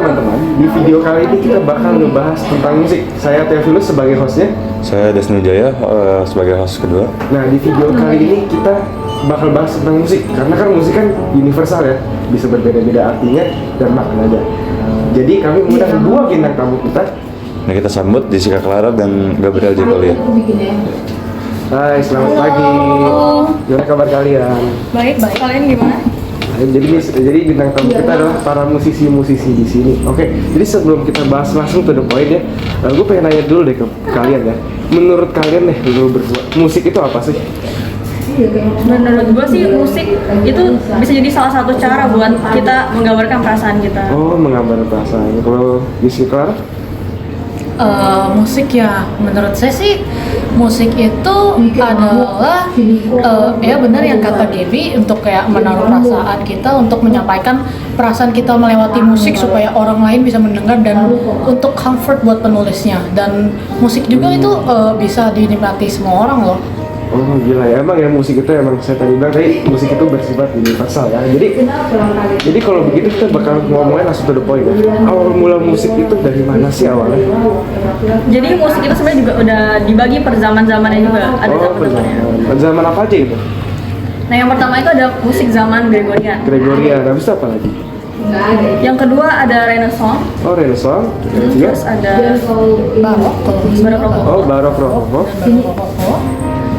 teman-teman, di video kali ini kita bakal ngebahas tentang musik. Saya Theophilus sebagai hostnya. Saya Desni Jaya sebagai host kedua. Nah, di video kali ini kita bakal bahas tentang musik. Karena kan musik kan universal ya, bisa berbeda-beda artinya dan maknanya. Jadi kami mengundang dua bintang tamu kita. Nah, kita sambut Jessica Clara dan Gabriel Jekolia. Hai, selamat pagi. Gimana kabar kalian? Baik. Kalian gimana? Jadi bintang tamu kita adalah para musisi-musisi di sini. Oke, jadi sebelum kita bahas langsung to the point ya, gue pengen nanya dulu deh ke kalian ya. Menurut kalian nih, dulu berdua, musik itu apa sih? Menurut gue sih musik itu bisa jadi salah satu cara buat kita menggambarkan perasaan kita. Oh, menggambar perasaan. Kalau Jessica Clara? Musik ya, menurut saya sih musik itu adalah ya benar yang kata Gaby, untuk kayak menaruh perasaan kita, untuk menyampaikan perasaan kita melewati musik supaya orang lain bisa mendengar dan untuk comfort buat penulisnya. Dan musik juga itu bisa dinikmati semua orang loh. Oh gila ya, emang ya musik itu emang saya tadi bilang tadi musik itu bersifat universal ya. Jadi kalau begitu kita bakal ngomongin langsung to the point ya. Awal mula musik itu dari mana sih awalnya? Jadi musik itu sebenarnya juga udah dibagi per zaman-zamannya juga. Ada Oh, zaman-zamannya. zaman apa aja gitu? Nah, yang pertama itu ada musik zaman Gregorian. Gregorian, habis itu apa lagi? Yang kedua ada Renaissance. Oh, Renaissance. Terus ada Barok kalau misalnya Barok. Oh, Barok Rokoko.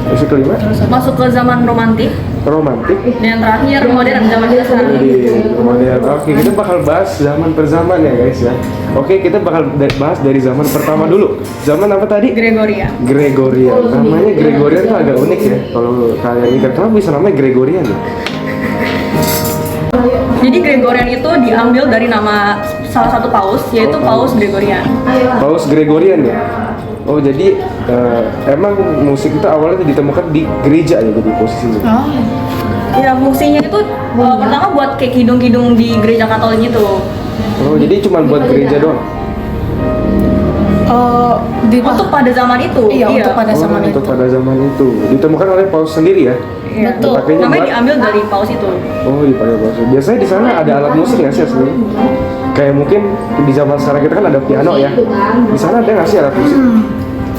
Yang kelima, Masuk ke zaman romantik. romantik. Dan yang terakhir modern, zaman kita sekarang. Jadi modern. Oke, kita bakal bahas zaman per zaman ya guys ya. Oke, kita bakal bahas dari zaman pertama dulu. Zaman apa tadi? Gregorian. Gregorian. Namanya Gregorian tuh agak unik ya. Kalau kalian ingat, kenapa bisa namanya Gregorian ya? Jadi Gregorian itu diambil dari nama salah satu paus, yaitu Paus Gregorian. Paus Gregorian ya. Oh jadi emang musik itu awalnya ditemukan di gereja ya, jadi posisinya. Oh. Ya, fungsinya itu pertama buat kayak kidung-kidung di gereja Katolik gitu. Oh jadi cuma buat gereja doang? Untuk pada zaman itu. Iya, untuk pada zaman itu. Untuk pada zaman itu ditemukan oleh paus sendiri ya? Iya. Betul. Dipakainya Namanya buat- diambil dari paus itu. Oh dipakai paus. Biasanya di sana ada alat musik nggak sih aslinya? Kayak mungkin di zaman sekarang kita kan ada piano ya. Di sana ada nggak sih alat musik?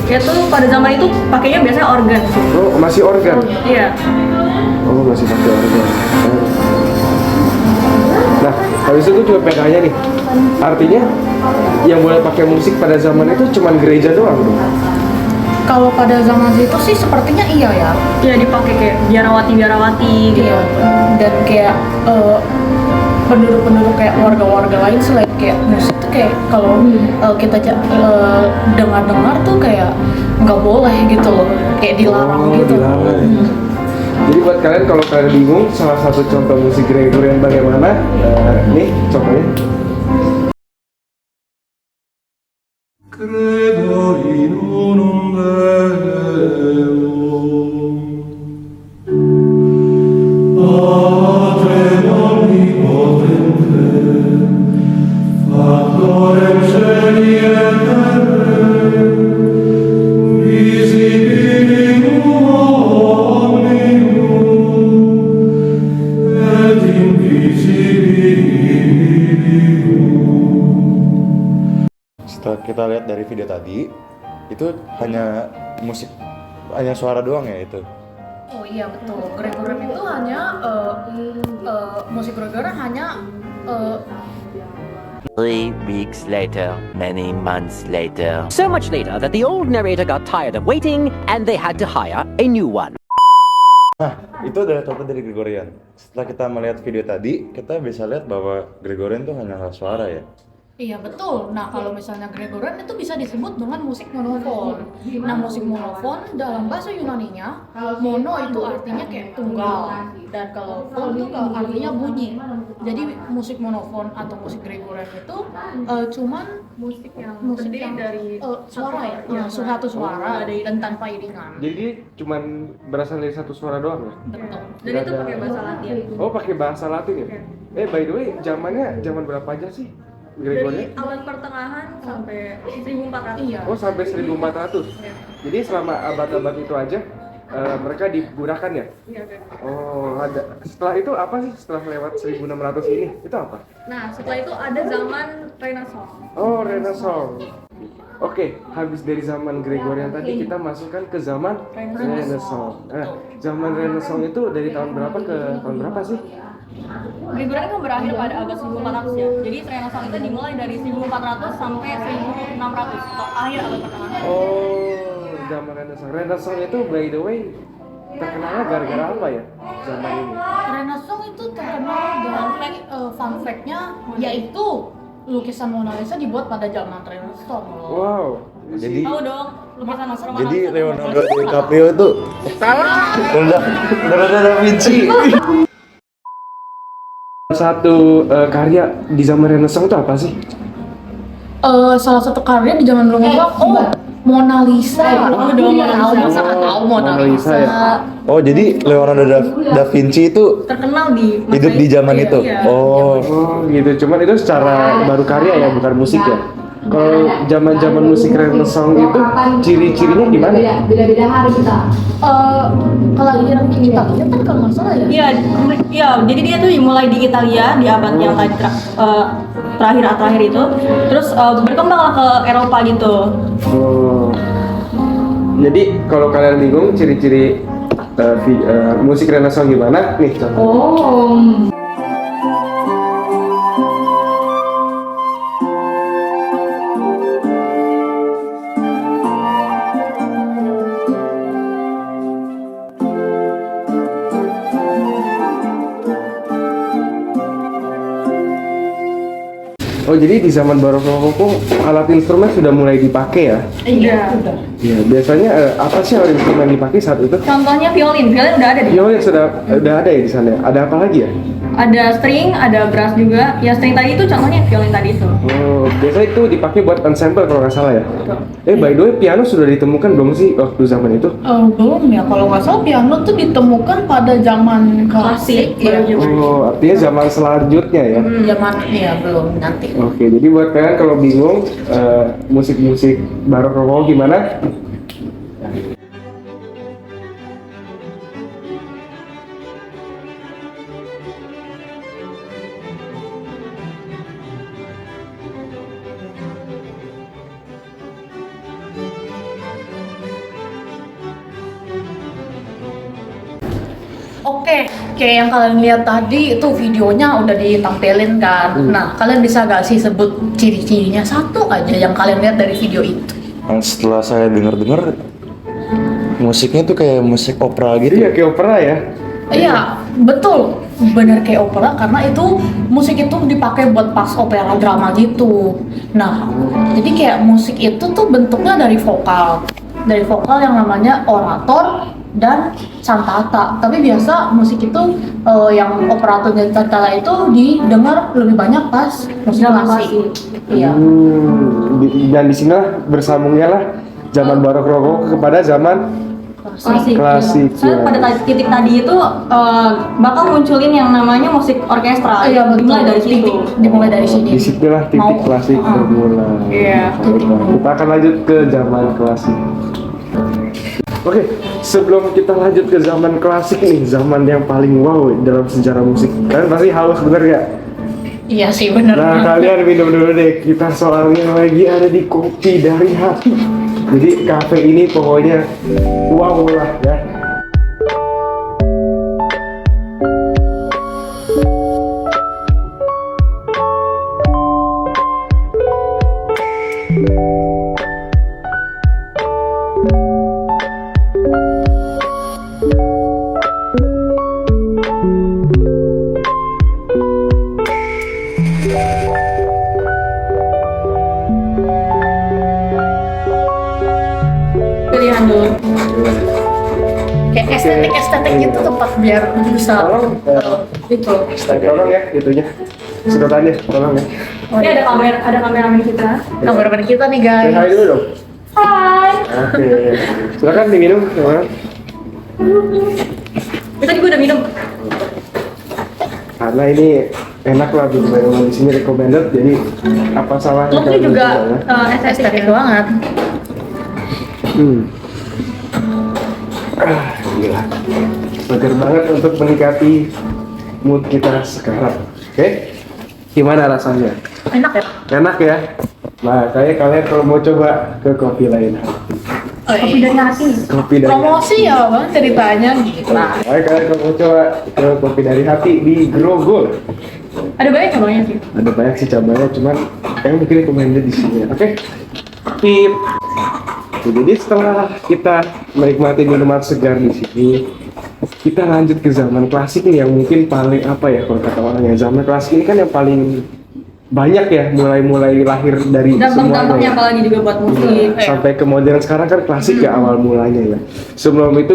Itu pada zaman itu pakainya biasanya organ. Oh masih organ? Iya. Oh masih pakai organ. Nah, habis itu gue juga pengen nanya nih. Artinya yang boleh pakai musik pada zaman itu cuma gereja doang dong? Kalau pada zaman itu sih sepertinya iya ya. Iya, dipakai kayak biarawati gitu. Iya. Dan kayak penduduk-penduduk kayak warga-warga lain selain kayak musik tuh kayak kalau kita dengar-dengar tuh kayak nggak boleh gitu loh, kayak dilarang gitu. Dilarang. Jadi buat kalian kalau kalian bingung salah satu contoh musik Gregorian bagaimana, nih contohnya. Credo in unum Deum, Patrem omnipotentem, Factorem caeli et terrae, visibilium omnium, et invisibilium. Setelah kita lihat dari video tadi, itu hanya musik, hanya suara doang ya itu. Oh iya betul. Gregorian itu hanya musik Gregorian hanya 3 weeks later, many months later. So much later that the old narrator got tired of waiting and they had to hire a new one. Nah, itu adalah contoh dari Gregorian. Setelah kita melihat video tadi, kita bisa lihat bahwa Gregorian itu hanya suara ya. Iya betul. Nah kalau misalnya Gregorian itu bisa disebut dengan musik monofon. Nah musik monofon dalam bahasa Yunaninya, mono itu artinya kayak tunggal, dan kalau fon itu artinya bunyi. Jadi musik monofon atau musik Gregorian itu cuman musik yang dari suara ya, satu suara dan tanpa iringan. Jadi cuman berasal dari satu suara doang ya? Betul. Dan itu pakai bahasa Latin. Oh pakai bahasa Latin ya? By the way, zaman berapa aja sih Dari Gregorian? abad pertengahan sampai 1400. Iya. Oh sampai 1400. Jadi selama abad-abad itu aja mereka digunakan ya? Iya. Oh, ada. Setelah itu apa sih? Setelah lewat 1600 ini, itu apa? Nah, setelah itu ada zaman Renaissance. Oh, Renaissance. Oke, habis dari zaman Gregorian tadi kita masukkan ke zaman Renaissance. Nah, zaman Renaissance itu dari tahun berapa ke tahun berapa sih? Gregorian kan berakhir pada abad 1400 ya. Jadi Renaissance itu dimulai dari 1400 sampai 1600 atau akhir abad pertengahan. Oh, zaman Renaissance. Renaissance itu by the way terkenalnya gara-gara apa ya? Zaman ini. Renaissance itu terkenal dari fun fact-nya yaitu lukisan Mona Lisa dibuat pada zaman Renaissance loh. Wow. Jadi Tahu dong, lukisan Mas Roman. jadi Leonardo DiCaprio itu udah Da Vinci. Satu karya di zaman Renaissance itu apa sih? Salah satu karya di zaman dulu Mona Lisa. Tahu dong, Mona Lisa. Masa nggak tahu Mona Lisa? ya. Oh, jadi Leonardo Da Vinci itu Terkenal di masa hidup di zaman itu. Iya. Oh, Oh gitu, cuman itu secara baru karya ya, bukan musik ya. Kalau zaman musik Renaissance itu ciri-cirinya gimana? Beda-beda hari kita. Kelahiran Italia kan kalau nggak salah ya. Iya, jadi dia tuh mulai di Italia di abad yang tadi terakhir itu, terus berkembanglah ke Eropa gitu. Oh. Jadi kalau kalian bingung ciri-ciri musik Renaissance gimana? Nih contoh. Oh. Oh jadi di zaman Barok Rokoko alat instrumen sudah mulai dipakai ya? Iya. Iya. Biasanya apa sih alat instrumen dipakai saat itu? Contohnya violin udah ada di. Violin udah ada ya di sana. Ada apa lagi ya? Ada string, ada brass juga. Ya string tadi itu contohnya violin tadi itu. Oh, biasanya itu dipakai buat ensemble kalau nggak salah ya. By the way, piano sudah ditemukan belum sih waktu zaman itu? Belum ya, kalau nggak salah piano tuh ditemukan pada zaman klasik ya. Oh, artinya zaman selanjutnya ya. Zaman ya belum nanti. Oke, jadi buat kalian kalau bingung musik-musik barok rokoko gimana? Oke, kayak yang kalian lihat tadi itu videonya udah ditampilin kan. Nah, kalian bisa gak sih sebut ciri-cirinya satu aja yang kalian lihat dari video itu? setelah saya dengar-dengar musiknya tuh kayak musik opera gitu. Iya, kayak opera ya. Iya, betul. Bener kayak opera karena itu musik itu dipakai buat pas opera drama gitu. Nah, jadi kayak musik itu tuh bentuknya dari vokal. Dari vokal yang namanya orator dan cantata. Tapi biasa musik itu yang operator dan cantata itu didengar lebih banyak pas musik klasik. Iya. Dan di sini bersambungnya lah zaman barok rokoko kepada zaman klasik. Soalnya pada titik tadi itu bakal munculin yang namanya musik orkestra. Iya, betul. Dimulai dari situ. Dimulai dari sini. Di situlah titik klasik bermula. Iya. Kita akan lanjut ke zaman klasik. Oke, sebelum kita lanjut ke zaman klasik nih, zaman yang paling wow dalam sejarah musik. Kalian pasti haus bener ya? Iya sih bener. Nah, kalian minum dulu deh. Kita soalnya lagi ada di Kopi Dari Hati. Jadi kafe ini pokoknya wow lah ya. Pilihan dulu. Kayak estetik gitu tempat biar bisa Tolong, itu. tolong ya itunya. Sedotannya, tolong ya. Ini ada kameramen kita. Kameramen kita nih Say guys. hi dulu dong. Hai. Oke. Silakan diminum, teman. Tadi gue udah minum. Karena ini enak lah gitu, di sini recommended. Jadi apa salahnya? Looknya kalau juga dicoba, ya? estetik Estetik banget. Hmm. gila. Segar banget untuk meningkati mood kita sekarang. Oke? Gimana rasanya? Enak ya? Enak ya? Nah, kayak kalian kalau mau coba ke kopi lain Kopi dari hati. kopi dari Promosi ya bang ceritanya gila. Kayak kalian kalau mau coba ke kopi dari hati di Grogol. Ada banyak cabangnya sih. Ada banyak sih cabangnya, cuman yang mungkin recommended di sini. Oke? Pip. Jadi setelah kita menikmati minuman segar di sini, kita lanjut ke zaman klasik nih yang mungkin paling apa ya kalau kata orang ya, zaman klasik ini kan yang paling banyak ya, mulai lahir dari Dampak-dampaknya semuanya. apalagi juga buat musik. Sampai ke modern sekarang kan klasik ya awal mulanya ya. Sebelum itu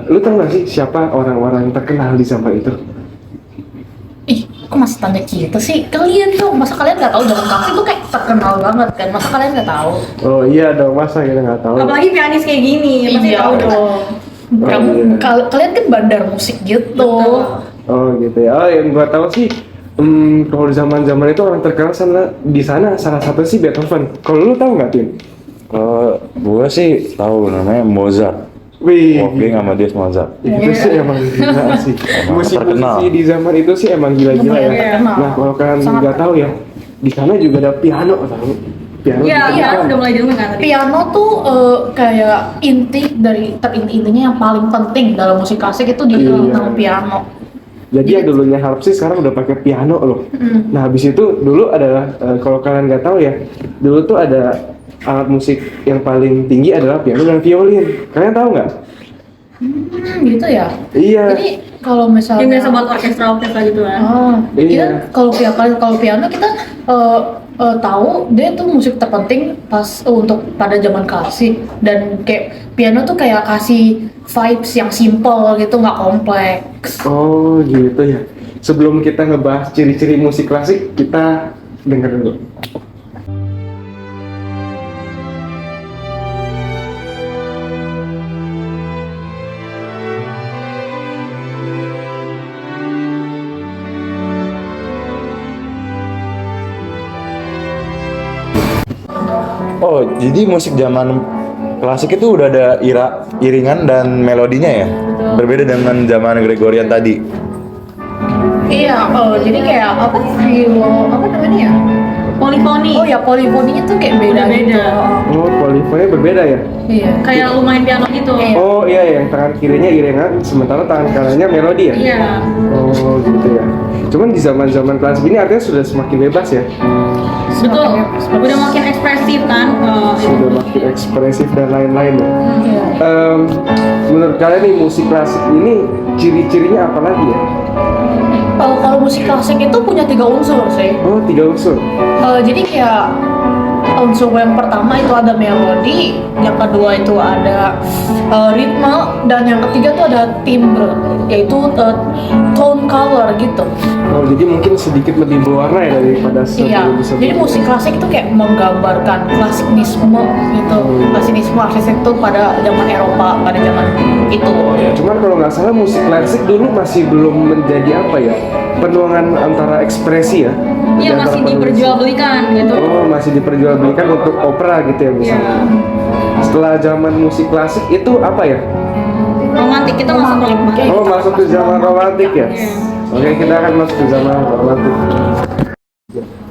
lu tau gak sih siapa orang-orang terkenal di zaman itu? Ih, kok masih tanya kita sih? Kalian tuh, masa kalian nggak tahu zaman kafe tuh kayak terkenal banget kan? Masa kalian nggak tahu? Oh iya dong, masa kita nggak tahu? Apalagi pianis kayak gini, pasti Iya. tahu dong. Kamu, iya. kalian kan bandar musik gitu. Betul. Oh gitu ya. Oh yang gua tahu sih, kalau di zaman itu orang terkenal di sana salah satu sih Beethoven. Kalau lu tahu nggak Tin? Gue sih tahu namanya Mozart. Wih, Wolfgang Amadeus Mozart. itu sih emang gila sih. Emang Musik-musisi terkenal. di zaman itu sih emang gila-gila ya. Lumayan terkenal. Nah kalau kalian Sangat nggak tahu ya, di sana juga ada piano tahu. Piano Iya, juga iya, kan. udah mulai diumumin kan tadi. Piano tuh kayak intinya yang paling penting dalam musik klasik itu di Iya. tentang piano. Jadi yang dulunya harpsis sekarang udah pakai piano loh. Nah habis itu dulu adalah kalau kalian nggak tahu ya, dulu tuh ada alat musik yang paling tinggi adalah piano dan violin. Kalian tahu nggak? Gitu ya. Iya. Jadi kalau misalnya Yang biasa buat orkestra gitu kan. Oh, Iya. kita kalau piano kita tahu dia tuh musik terpenting pas untuk pada zaman klasik dan kayak piano tuh kayak kasih vibes yang simple gitu nggak kompleks. Oh gitu ya. Sebelum kita ngebahas ciri-ciri musik klasik, kita denger dulu. Oh, jadi musik zaman klasik itu udah ada iringan dan melodinya ya? Berbeda dengan zaman Gregorian tadi. Iya, jadi kayak apa namanya ya? Polifoni. Oh ya polifoninya tuh kayak beda Beda. gitu. Oh, polifonnya berbeda ya? Iya. Kayak lu main piano gitu. Iya. Oh iya, yang tangan kirinya iringan, sementara tangan kanannya melodi ya? Iya. Oh gitu ya. Cuman di zaman-zaman klasik ini artinya sudah semakin bebas ya? Betul. Udah makin ekspresif kan. Sudah makin ekspresif dan lain-lain ya? Iya. Menurut kalian nih musik klasik ini ciri-cirinya apa lagi ya? Kalau musik klasik itu punya 3 unsur sih. Oh 3 unsur. Jadi kayak unsur yang pertama itu ada melodi, yang kedua itu ada ritme, dan yang ketiga itu ada timbre, yaitu tone color gitu. Oh jadi mungkin sedikit lebih berwarna ya daripada Iya. sebelum-sebelumnya. Jadi musik klasik itu kayak menggambarkan klasikisme gitu, klasikisme arsitektur pada zaman Eropa pada zaman itu. Cuman kalau nggak salah musik klasik dulu masih belum menjadi apa ya, penuangan antara ekspresi ya. Iya, Di antara masih penulis. diperjualbelikan gitu. Oh masih diperjualbelikan untuk opera gitu ya Iya. misalnya. Setelah zaman musik klasik itu apa ya? Romantik, kita masuk ke romantik. Oh masuk ke zaman romantik ya. Iya. Oke kita akan masuk ke zaman romantik.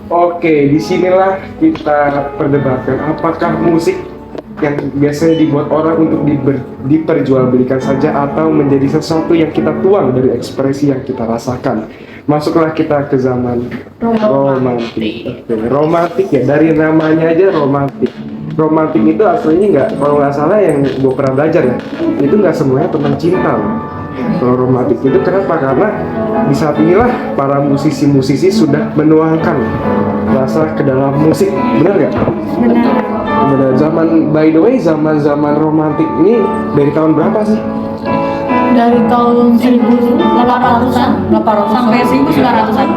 Oke disinilah kita perdebatkan apakah musik yang biasanya dibuat orang untuk diperjualbelikan saja atau menjadi sesuatu yang kita tuang dari ekspresi yang kita rasakan. Masuklah kita ke zaman romantik. Oke, romantik ya, dari namanya aja romantik. Romantik itu aslinya nggak, kalau nggak salah yang gue pernah belajar ya, itu nggak semuanya tentang cinta loh. Kalau romantik itu kenapa? Karena di saat inilah para musisi-musisi sudah menuangkan rasa ke dalam musik, benar nggak? Benar. Zaman, by the way, zaman romantik ini dari tahun berapa sih? Dari tahun 1800-an, Sampai 1900-an.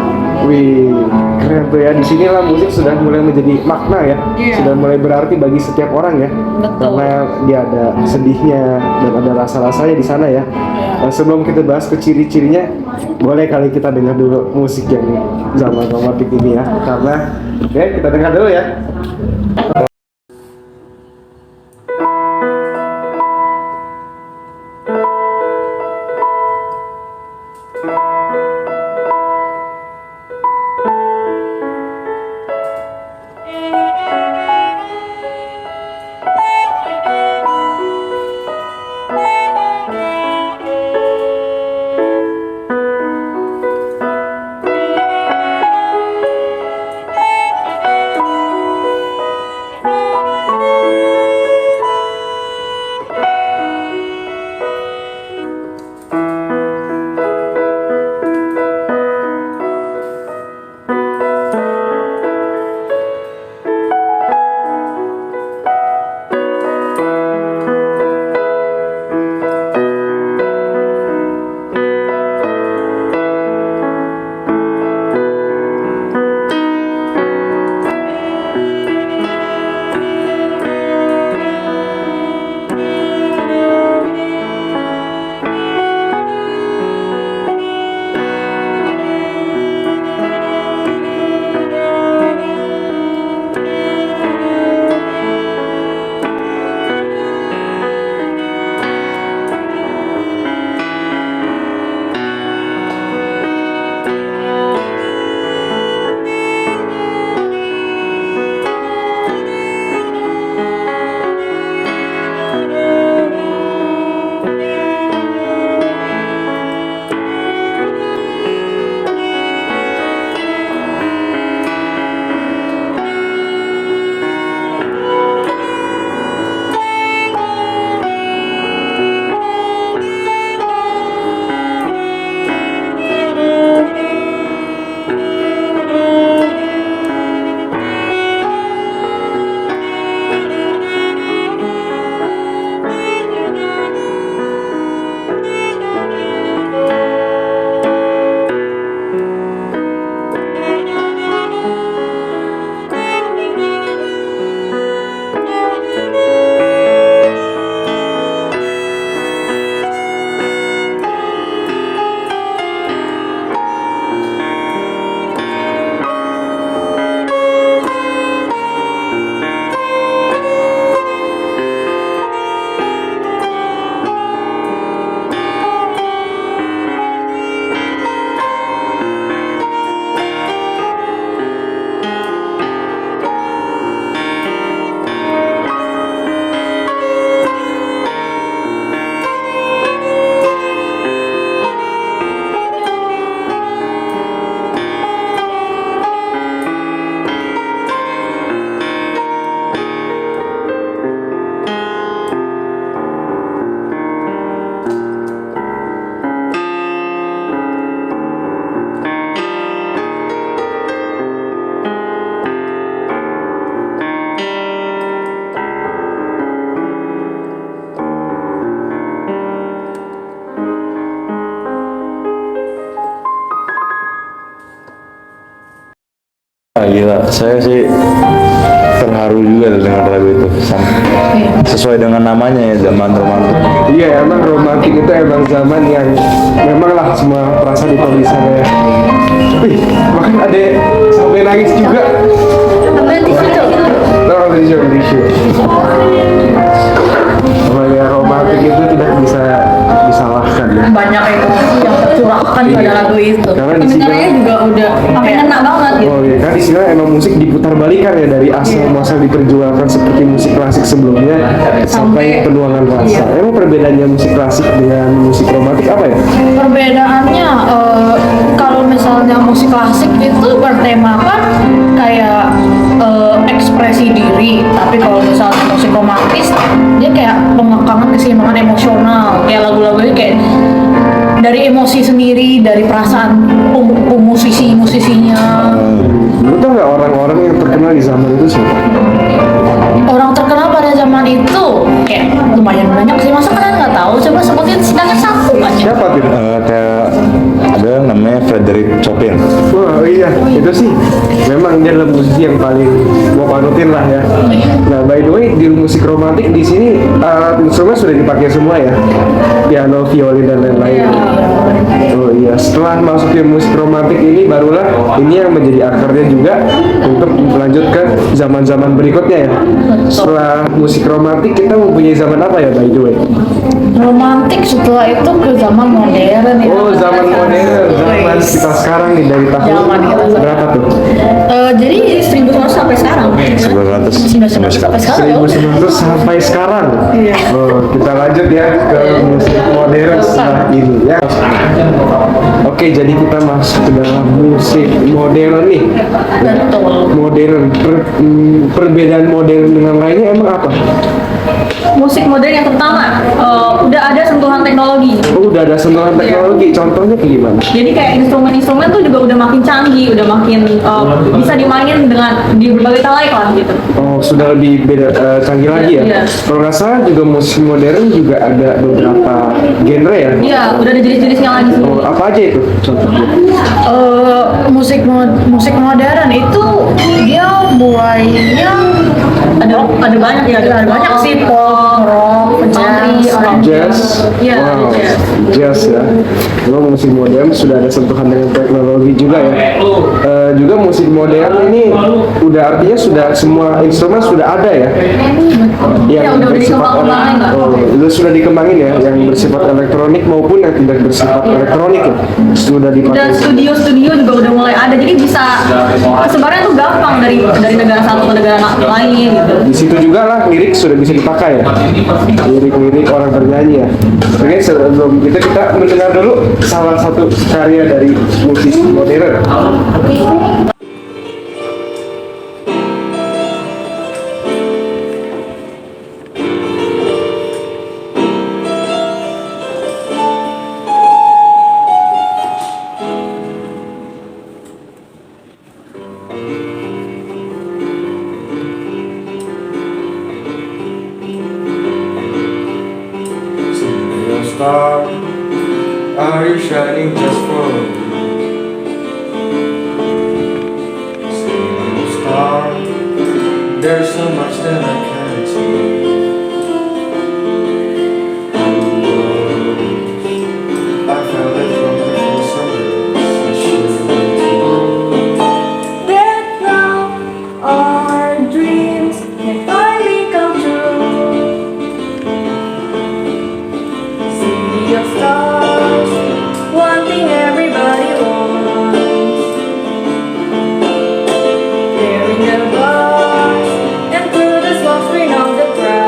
Wih, keren tuh ya. Di sinilah musik sudah mulai menjadi makna ya. Iya. Sudah mulai berarti bagi setiap orang ya. Betul. Karena dia ada sedihnya dan ada rasa-rasanya di sana ya. Sebelum kita bahas ke ciri-cirinya, boleh kali kita dengar dulu musik yang zaman romantik ini ya. Karena, oke kita dengar dulu ya. gila. Saya sih terharu juga dengan lagu itu. Sesuai dengan namanya ya, zaman romantis. Iya, emang romantik itu emang zaman yang memang lah semua perasaan itu bisa ya. Wih, bahkan ada sampai nangis juga. Tisu. Namanya romantik itu tidak bisa disalahkan ya. Banyak emosi yang tercurahkan pada lagu itu. Karena di sini Pendengarnya juga udah sampai ngena banget gitu. oh iya, kan di sini emang musik diputar balikan ya dari asal muasal diperjuangkan seperti musik klasik sebelumnya sampai penuangan rasa. Emang perbedaannya musik klasik dengan musik romantik apa ya? Perbedaannya kalau misalnya musik klasik itu bertemakan kayak ekspresi diri, tapi kalau misalnya musik romantis dia kayak pengekangan keseimbangan emosional, kayak lagu-lagunya kayak dari emosi sendiri, dari perasaan musisinya. Lu tau nggak orang-orang yang terkenal di zaman itu siapa? Orang terkenal pada zaman itu kayak lumayan banyak sih, masa kalian nggak tahu? Coba sebutin sedangkan satu aja. Siapa tuh? Kayak ada namanya Frederick Chopin. Wah iya, itu sih memang dia adalah musisi yang paling mau panutin lah ya. Nah by the way di musik romantik di sini alat instrumen sudah dipakai semua ya, piano, violin dan lain-lain. Oh iya, setelah masuk ke musik romantik ini barulah ini yang menjadi akarnya juga untuk lanjut ke zaman-zaman berikutnya ya. Setelah musik romantik kita mempunyai zaman apa ya by the way? Romantik setelah itu ke zaman modern ya. Oh zaman modern, zaman kita sekarang nih dari tahun Zaman kita sekarang. berapa tuh? Jadi 1900 sampai sekarang. 1900 sampai sekarang. Sampai sekarang ya. 1900 sampai sekarang. Oh, kita lanjut ya ke musik modern setelah ini ya. Oke, jadi kita masuk ke dalam musik modern nih. Betul. Modern, perbedaan modern dengan lainnya emang apa? Musik modern yang pertama udah ada sentuhan teknologi. Oh, udah ada sentuhan teknologi. Contohnya kayak gimana? Jadi kayak instrumen-instrumen tuh juga udah makin canggih, udah makin bisa dimainin dengan di berbagai lain lah gitu. Oh, sudah lebih beda canggih lagi ya. Iya. Kalau nggak salah juga musik modern juga ada beberapa genre ya. Iya, udah ada jenis-jenisnya lagi sih. Oh, apa aja itu contohnya? Musik modern itu dia mulainya Ada banyak ya, ada banyak sih, pop, rock, jazz, Jazz, Iya, wow, jazz. jazz ya. Memang musik modern sudah ada sentuhan dengan teknologi juga ya. Juga musik modern ini udah artinya sudah semua instrumen sudah ada ya. Ya, udah dikembang-kembangin lah. Itu sudah dikembangin ya, yang bersifat elektronik maupun yang tidak bersifat elektronik ya. Sudah dipakai. Dan studio-studio juga udah mulai ada, jadi bisa sebenarnya tuh gampang dari negara satu ke negara lain gitu. Di situ juga lah lirik sudah bisa dipakai ya. Lirik-lirik orang bernyanyi ya. Oke, sebelum kita mendengar dulu salah satu karya dari musisi modern. Your star, are you shining just for me? Single star, there's so much that I can't see. I felt it from the first That now our dreams can finally come true. Sea of stars, one thing everybody wants. There in the bars and through the smoke screen of the crowd.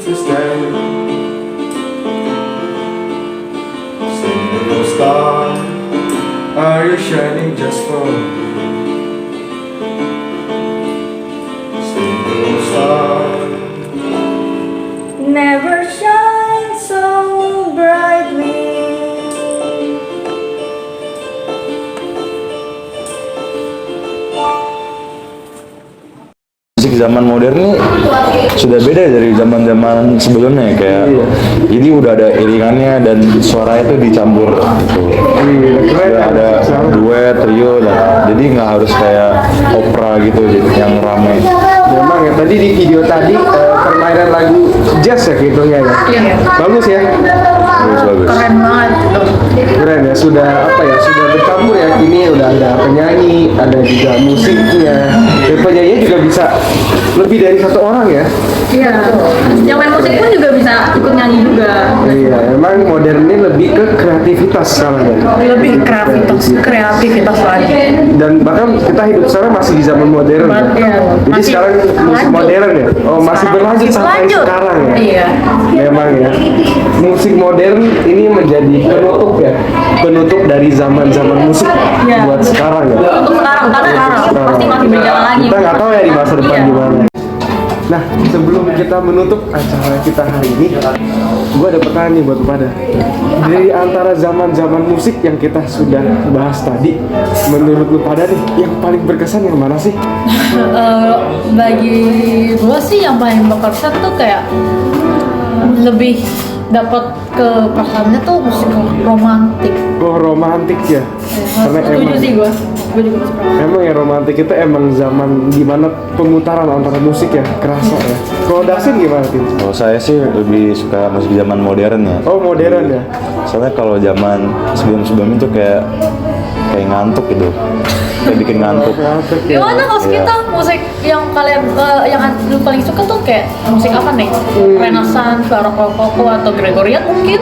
to stay. Single star, are you shining just for me? Single star. Never shine so brightly. Musik zaman modern nih sudah beda dari zaman-zaman sebelumnya kayak jadi udah ada iringannya dan suaranya tuh dicampur gitu. Udah ada duet, trio lah. Jadi nggak harus kayak opera gitu yang ramai. Memang ya, tadi di video tadi permainan lagu jazz ya hitungnya ya. Iya. Bagus ya. Bagus. Keren banget. Keren ya, sudah apa ya, sudah bercampur ya. Ini udah ada penyanyi, ada juga musiknya. Dan penyanyinya juga bisa lebih dari satu orang ya. Iya. Yang main musik pun juga bisa ikut nyanyi juga. Iya, emang modern ini lebih ke kreativitas sekarang ya. Lebih kreativitas lagi. Dan bahkan kita hidup sekarang masih di zaman modern ya. Iya. Jadi Masih sekarang musik lanjut. modern ya. Oh, masih berlanjut Masih sampai berlanjut. sekarang ya. Iya. Memang ya. Musik modern ini menjadi penutup ya. Penutup dari zaman-zaman musik Iya. buat sekarang ya. Untuk sekarang, karena Sekarang. pasti masih berjalan lagi. Kita nggak tahu ya di masa depan Iya. gimana. Nah, sebelum kita menutup acara kita hari ini, gue ada pertanyaan nih buat lu pada. Dari antara zaman-zaman musik yang kita sudah bahas tadi, menurut lu pada nih, yang paling berkesan yang mana sih? Bagi gue sih yang paling berkesan tuh kayak lebih dapat ke perasaannya tuh musik romantik. Oh, romantik ya. Karena Setuju sih gue juga suka. emang ya romantik itu emang zaman dimana pemutaran antara musik ya kerasa ya. Kalau Dasin gimana Tin? Kalau saya sih lebih suka musik zaman modern ya. Oh, modern ya. Soalnya kalau zaman sebelum-sebelum itu kayak ngantuk gitu. Kayak bikin ngantuk. Romantik ya. Gimana kalau kita musik yang kalian yang lu paling suka tuh kayak musik apa nih? Renaissance, Baroko atau Gregorian mungkin?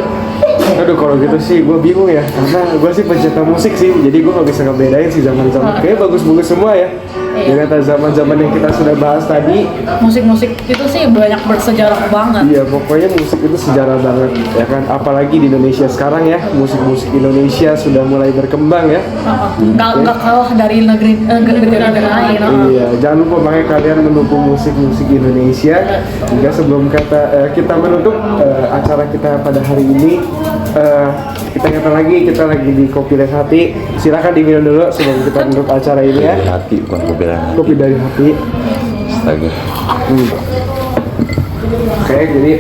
Aduh, kalau gitu sih gue bingung ya, karena gue sih pencinta musik sih, jadi gue gak bisa ngebedain sih zaman-zaman. Kayaknya bagus-bagus semua ya. Iya. Dengan zaman-zaman yang kita sudah bahas tadi, Musik-musik itu sih banyak bersejarah banget. iya pokoknya musik itu sejarah banget, ya kan. Apalagi di Indonesia sekarang ya, musik-musik Indonesia sudah mulai berkembang ya. Nggak kalah dari negara lain. Iya, jangan lupa makanya kalian mendukung musik-musik Indonesia. Juga sebelum kita menutup acara kita pada hari ini, kita kata lagi kita lagi di Kopi dari Hati. Silakan diminum dulu sebelum kita menutup acara ini ya. Dari hati bukan kopi dari hati. Kopi dari Hati. Astaga. Oke, jadi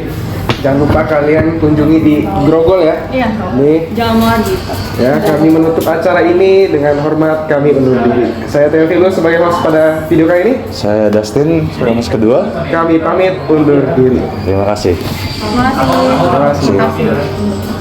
jangan lupa kalian kunjungi di Grogol ya. Iya. Nih, Jangan lagi. ya kami menutup acara ini dengan hormat kami undur diri. Saya Teofilo sebagai host pada video kali ini. Saya Dustin, host kedua. Kami pamit undur diri. Terima kasih. Terima kasih. Terima kasih.